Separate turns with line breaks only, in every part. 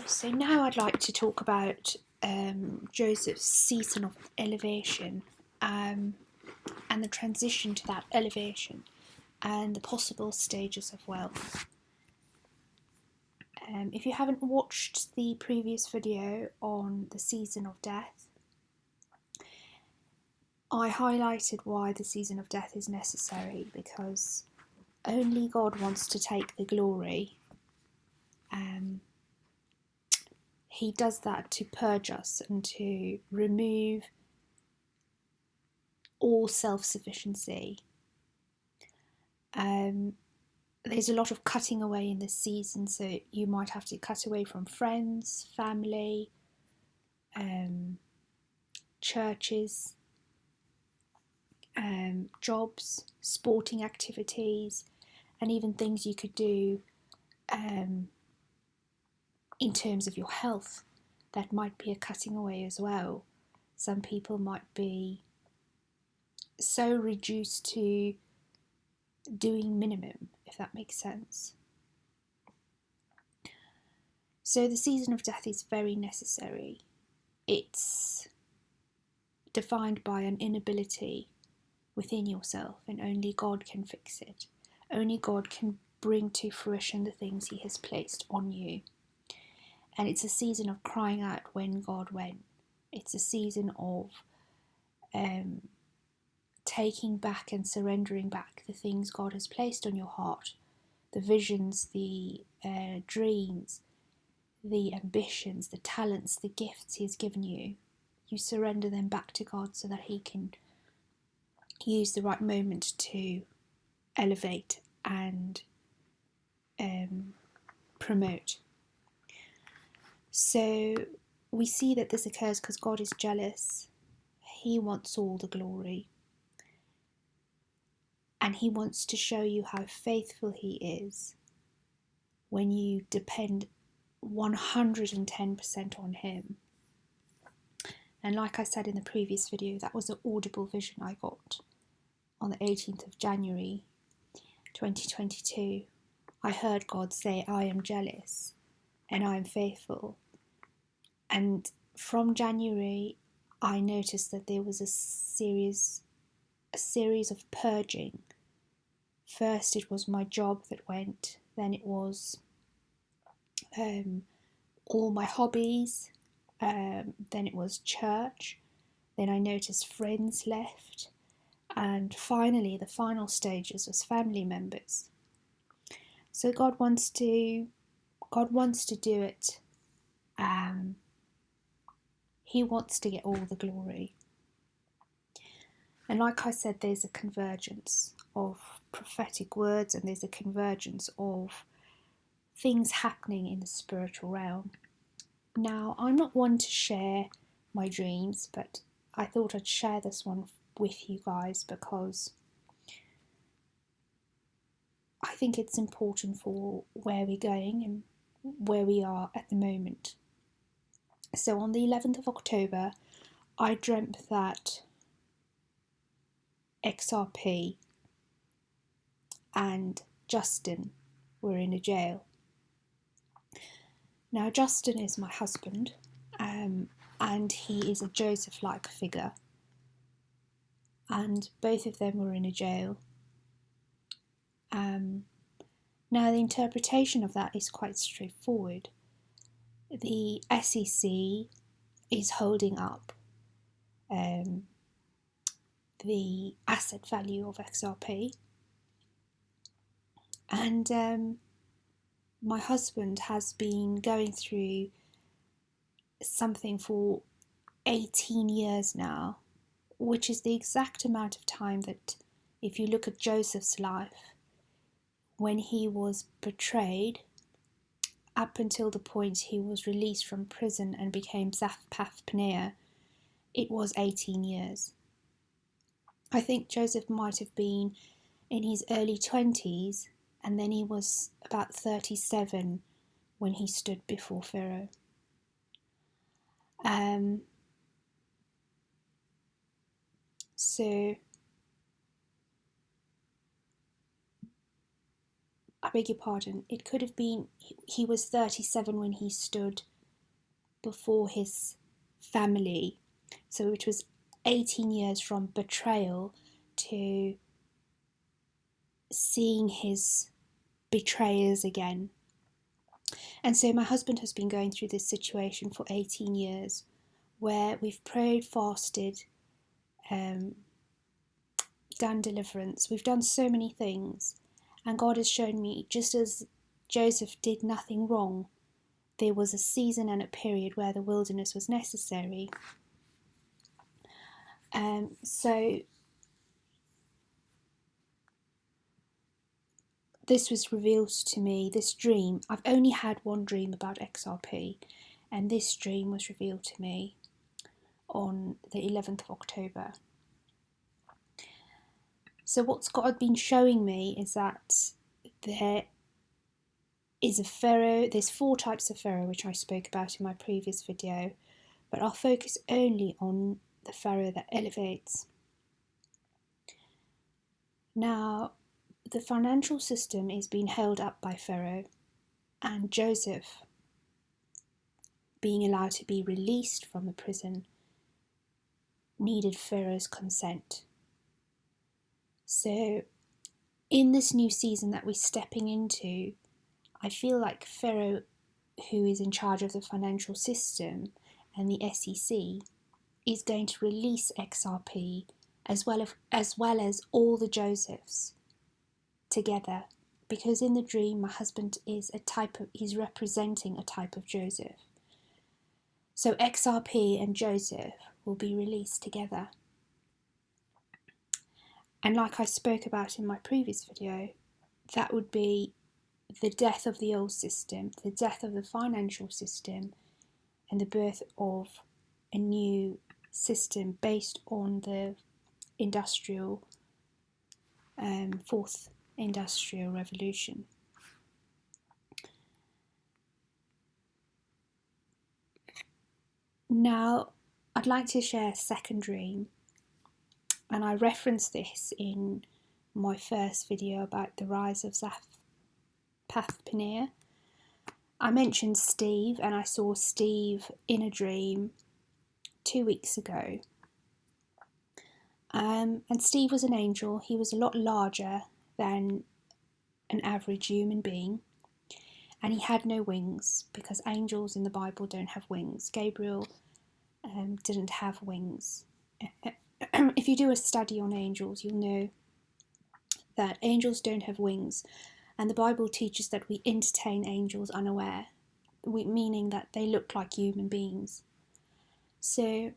So now I'd like to talk about Joseph's season of elevation and the transition to that elevation and the possible stages of wealth. If you haven't watched the previous video on the season of death, I highlighted why the season of death is necessary, because only God wants to take the glory. He does that to purge us and to remove all self-sufficiency. There's a lot of cutting away in this season, so you might have to cut away from friends, family, churches, jobs, sporting activities, and even things you could do in terms of your health. That might be a cutting away as well. Some people might be so reduced to doing minimum, if that makes sense. So the season of death is very necessary. It's defined by an inability within yourself, and only God can fix it. Only God can bring to fruition the things He has placed on you. And it's a season of crying out, when, God, when? It's a season of taking back and surrendering back the things God has placed on your heart, the visions, the dreams, the ambitions, the talents, the gifts He has given you. You surrender them back to God so that He can use the right moment to elevate and promote. So we see that this occurs because God is jealous. He wants all the glory. And He wants to show you how faithful He is when you depend 110% on Him. And like I said in the previous video, that was an audible vision I got on the 18th of January 2022. I heard God say, I am jealous and I am faithful. And from January, I noticed that there was a series of purging. First it was my job that went, then it was all my hobbies, then it was church, then I noticed friends left, and finally the final stages was family members. So God wants to do it. He wants to get all the glory. And like I said, there's a convergence of prophetic words, and there's a convergence of things happening in the spiritual realm. Now, I'm not one to share my dreams, but I thought I'd share this one with you guys because I think it's important for where we're going and where we are at the moment. So on the 11th of October, I dreamt that XRP and Justin were in a jail. Now, Justin is my husband, and he is a Joseph-like figure. And both of them were in a jail. Now, the interpretation of that is quite straightforward. The SEC is holding up the asset value of XRP. And my husband has been going through something for 18 years now, which is the exact amount of time that, if you look at Joseph's life, when he was betrayed, up until the point he was released from prison and became Zaphnath-Paaneah, it was 18 years. I think Joseph might have been in his early 20s, and then he was about 37 when he stood before Pharaoh. So, I beg your pardon, it could have been, he was 37 when he stood before his family. So it was 18 years from betrayal to seeing his betrayers again. And so my husband has been going through this situation for 18 years where we've prayed, fasted, done deliverance. We've done so many things. And God has shown me, just as Joseph did nothing wrong, there was a season and a period where the wilderness was necessary. So this was revealed to me, this dream. I've only had one dream about XRP, and this dream was revealed to me on the 11th of October. So what's God been showing me is that there is a pharaoh. There's 4 types of pharaoh, which I spoke about in my previous video, but I'll focus only on the pharaoh that elevates. Now, the financial system is being held up by Pharaoh, and Joseph, being allowed to be released from the prison, needed Pharaoh's consent. So, in this new season that we're stepping into, I feel like Pharaoh, who is in charge of the financial system and the SEC, is going to release XRP as well as all the Josephs together, because in the dream my husband is he's representing a type of Joseph. So XRP and Joseph will be released together. And like I spoke about in my previous video, that would be the death of the old system, the death of the financial system, and the birth of a new system based on the fourth industrial revolution. Now, I'd like to share a second dream, and I referenced this in my first video about the rise of Zaphnath-Paaneah. I mentioned Steve, and I saw Steve in a dream 2 weeks ago. And Steve was an angel. He was a lot larger than an average human being, and he had no wings, because angels in the Bible don't have wings. Gabriel didn't have wings. If you do a study on angels, you'll know that angels don't have wings, and the Bible teaches that we entertain angels unaware, meaning that they look like human beings. So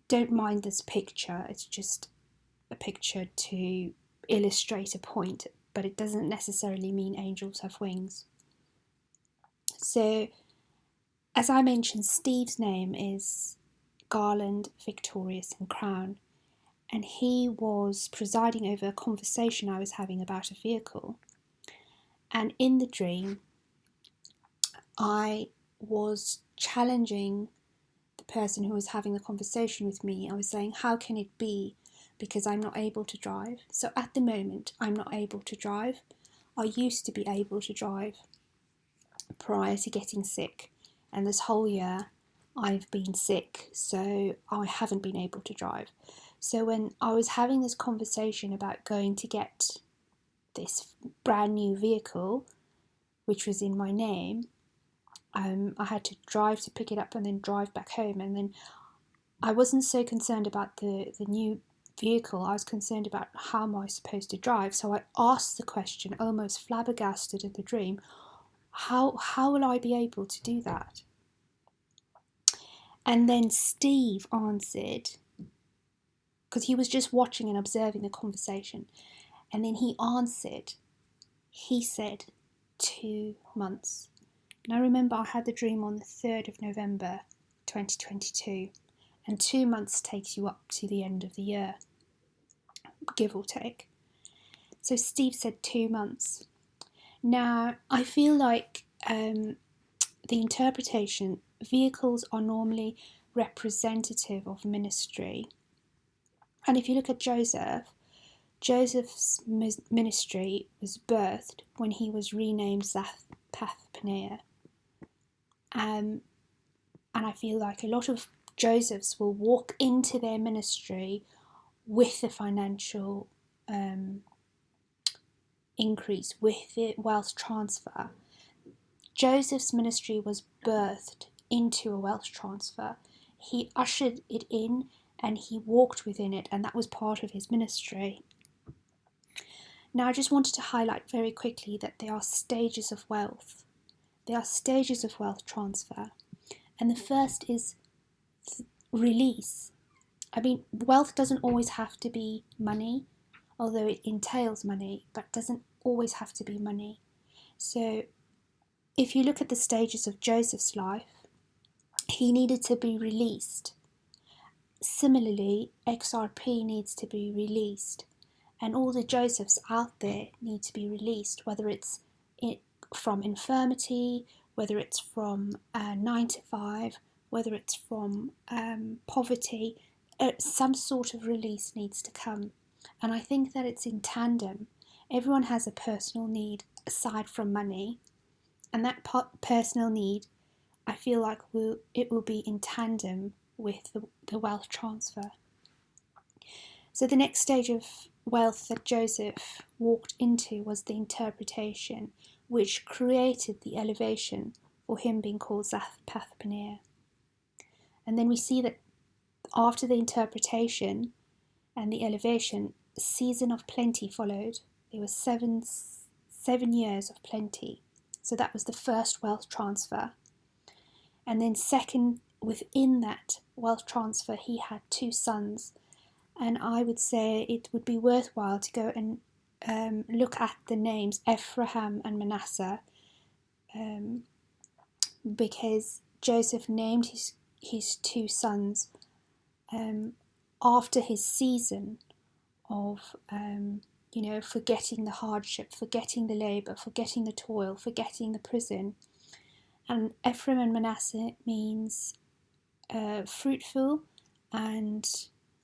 don't mind this picture, it's just a picture to illustrate a point, but it doesn't necessarily mean angels have wings. So, as I mentioned, Steve's name is Garland, Victorious and Crown, and he was presiding over a conversation I was having about a vehicle. And in the dream, I was challenging the person who was having the conversation with me. I was saying, how can it be? Because I'm not able to drive. So at the moment, I'm not able to drive. I used to be able to drive prior to getting sick. And this whole year, I've been sick, so I haven't been able to drive. So when I was having this conversation about going to get this brand new vehicle, which was in my name, I had to drive to pick it up and then drive back home. And then I wasn't so concerned about the new vehicle. I was concerned about how am I supposed to drive. So I asked the question, almost flabbergasted in the dream, how will I be able to do that? And then Steve answered, because he was just watching and observing the conversation. And then he answered, he said, 2 months. And I remember I had the dream on the 3rd of November 2022, and 2 months takes you up to the end of the year, give or take. So Steve said 2 months. Now, I feel like the interpretation, vehicles are normally representative of ministry. And if you look at Joseph's ministry was birthed when he was renamed Zaphnath-Paaneah. And I feel like a lot of Josephs will walk into their ministry with the financial increase, with the wealth transfer. Joseph's ministry was birthed into a wealth transfer. He ushered it in and he walked within it, and that was part of his ministry. Now, I just wanted to highlight very quickly that there are stages of wealth. There are stages of wealth transfer. And the first is release. I mean, wealth doesn't always have to be money, although it entails money, but doesn't always have to be money. So if you look at the stages of Joseph's life, he needed to be released. Similarly, XRP needs to be released. And all the Josephs out there need to be released, whether it's from infirmity, whether it's from 9 to 5, whether it's from poverty. Some sort of release needs to come. And I think that it's in tandem. Everyone has a personal need aside from money. And that personal need, I feel like it will be in tandem with the wealth transfer. So the next stage of wealth that Joseph walked into was the interpretation, which created the elevation for him being called Zaphnath-Paaneah. And then we see that after the interpretation and the elevation, a season of plenty followed. There was 7 years of plenty. So that was the first wealth transfer. And then second, within that wealth transfer, he had 2 sons. And I would say it would be worthwhile to go and look at the names Ephraim and Manasseh, because Joseph named his 2 sons after his season of forgetting the hardship, forgetting the labour, forgetting the toil, forgetting the prison. And Ephraim and Manasseh means fruitful, and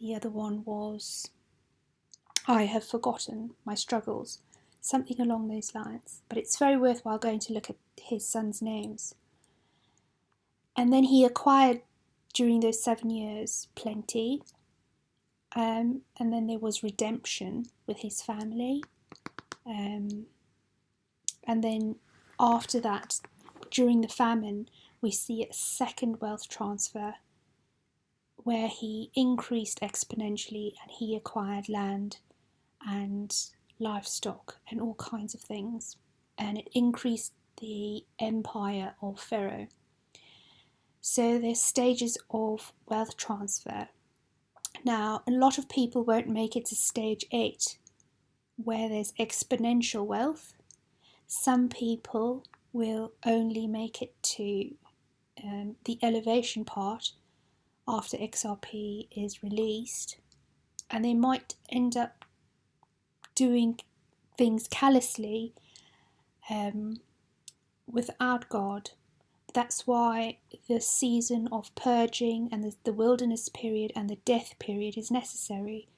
the other one was I have forgotten my struggles, something along those lines. But it's very worthwhile going to look at his sons' names. And then he acquired during those 7 years plenty, and then there was redemption with his family, and then after that, during the famine, we see a second wealth transfer where he increased exponentially and he acquired land and livestock and all kinds of things, and it increased the empire of Pharaoh. So there's stages of wealth transfer. Now, a lot of people won't make it to stage 8, where there's exponential wealth. Some people will only make it to the elevation part after XRP is released, and they might end up doing things callously without God. That's why the season of purging and the wilderness period and the death period is necessary,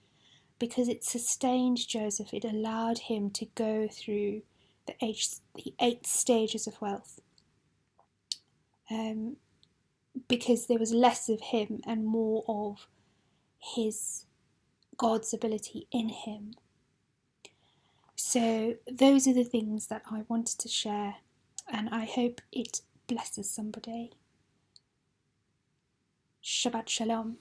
because it sustained Joseph. It allowed him to go through the 8 stages of wealth, because there was less of him and more of his God's ability in him. So those are the things that I wanted to share, and I hope it blesses somebody. Shabbat Shalom.